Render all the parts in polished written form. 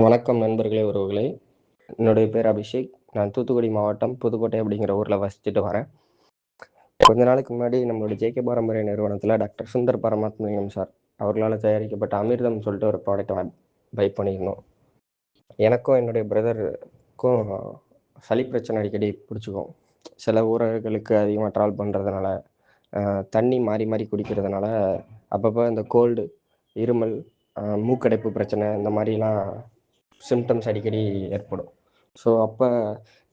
வணக்கம் நண்பர்களே, உறவுகளே. என்னுடைய பேர் அபிஷேக். நான் தூத்துக்குடி மாவட்டம் புதுக்கோட்டை அப்படிங்கிற ஊரில் வசிச்சுட்டு வரேன். கொஞ்ச நாளுக்கு முன்னாடி நம்மளோட ஜேகே பாரம்பரிய நிறுவனத்தில் டாக்டர் சுந்தர் பரமாத்மலிங்கம் சார் அவர்களால் தயாரிக்கப்பட்ட அமிர்தம் சொல்லிட்டு ஒரு ப்ராடக்ட்டை பை பண்ணியிருந்தோம். எனக்கும் என்னுடைய பிரதருக்கும் சளி பிரச்சனை அடிக்கடி பிடிச்சிக்கும். சில ஊர்களுக்கு அதிகமாக ட்ராவல் பண்ணுறதுனால, தண்ணி மாறி மாறி குடிக்கிறதுனால அப்பப்போ இந்த கோல்டு, இருமல், மூக்கடைப்பு பிரச்சனை இந்த மாதிரிலாம் சிம்டம்ஸ் அடிக்கடி ஏற்படும். ஸோ அப்போ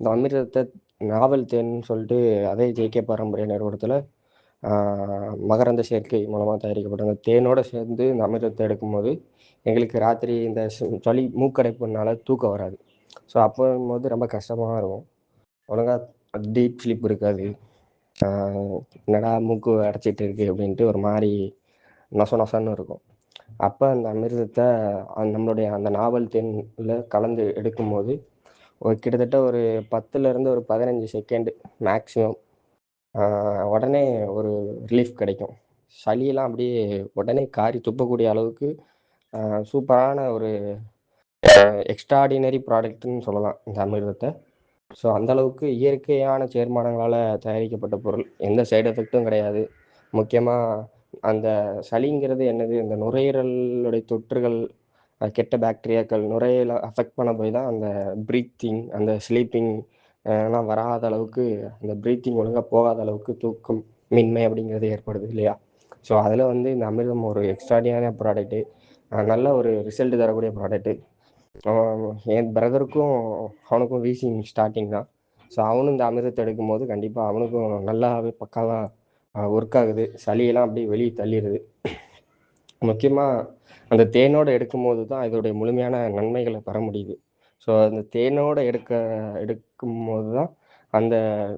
இந்த அமிர்தத்தை நாவல் தேன்னு சொல்லிட்டு அதே ஜேகே பாரம்பரிய நிறுவனத்தில் மகரந்த சேர்க்கை மூலமாக தயாரிக்கப்பட்ட அந்த தேனோடு சேர்ந்து இந்த அமிர்தத்தை எடுக்கும்போது எங்களுக்கு ராத்திரி இந்த சளி மூக்கடைப்புனால தூக்கம் வராது. ஸோ அப்போது ரொம்ப கஷ்டமாக இருக்கும். ஒழுங்காக டீப் ஸ்லீப் இருக்காது. என்னடா மூக்கு அடைச்சிட்டு இருக்கு அப்படின்ட்டு ஒரு மாதிரி நொசன்னு இருக்கும். அப்போ அந்த அமிர்தத்தை நம்மளுடைய அந்த நாவல் தேனில் கலந்து எடுக்கும்போது கிட்டத்தட்ட ஒரு 10லேருந்து ஒரு 15 செகண்ட் மேக்ஸிமம் உடனே ஒரு ரிலீஃப் கிடைக்கும். சளியெல்லாம் அப்படியே உடனே காரி துப்பக்கூடிய அளவுக்கு சூப்பரான ஒரு எக்ஸ்ட்ராடினரி ப்ராடக்ட்னு சொல்லலாம் இந்த அமிர்தத்தை. ஸோ அந்தளவுக்கு இயற்கையான சேர்மானங்களால் தயாரிக்கப்பட்ட பொருள். எந்த சைடு எஃபெக்ட்டும் கிடையாது. முக்கியமாக அந்த சளிங்கிறது என்னது, இந்த நுரையீரலுடைய தொற்றுகள், கெட்ட பாக்டீரியாக்கள் நுரையீரலை அஃபெக்ட் பண்ண போய் தான் அந்த ப்ரீத்திங், அந்த ஸ்லீப்பிங் எல்லாம் வராத அளவுக்கு, அந்த ப்ரீத்திங் ஒழுங்காக போகாத அளவுக்கு தூக்கம் மின்மை அப்படிங்கிறது ஏற்படுது இல்லையா? ஸோ அதில் வந்து இந்த அமிர்தம் ஒரு எக்ஸ்ட்ராடினரியான ப்ராடக்ட்டு. நல்ல ஒரு ரிசல்ட் தரக்கூடிய ப்ராடக்ட்டு. என் பிரதருக்கும் அவனுக்கும் வீசிங் ஸ்டார்டிங் தான். ஸோ அவனும் இந்த அமிர்தத்தை எடுக்கும்போது கண்டிப்பாக அவனுக்கும் நல்லாவே பக்காவாக ஒர்க் ஆகுது. சளியெல்லாம் அப்படியே வெளியே தள்ளிடுது. முக்கியமாக அந்த தேனோடு எடுக்கும்போது தான் இதோடைய முழுமையான நன்மைகளை பெற முடியுது. ஸோ அந்த தேனோடு எடுக்கும்போது தான் அந்த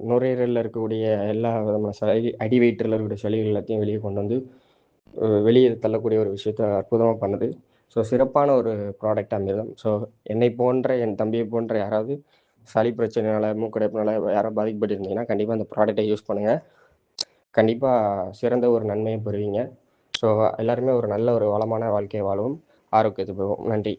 நுரையீரலில் இருக்கக்கூடிய எல்லா விதமான சளி, அடி வயிற்றில் இருக்கக்கூடிய சளிகள் எல்லாத்தையும் வெளியே கொண்டு வந்து வெளியே தள்ளக்கூடிய ஒரு விஷயத்த அற்புதமாக பண்ணுது. ஸோ சிறப்பான ஒரு ப்ராடக்ட் அமிர்தம். ஸோ என்னை போன்ற, என் தம்பியை போன்ற யாராவது சளி பிரச்சனையால், மூக்கடைப்பினால யாராவது பாதிக்கப்பட்டிருந்தீங்கன்னா கண்டிப்பாக அந்த ப்ராடக்டை யூஸ் பண்ணுங்கள். கண்டிப்பாக சிறந்த ஒரு நன்மையை பெறுவீங்க. ஸோ எல்லாருமே ஒரு நல்ல ஒரு வளமான வாழ்க்கையை வாழுவோம், ஆரோக்கியத்தை பெறுவோம். நன்றி.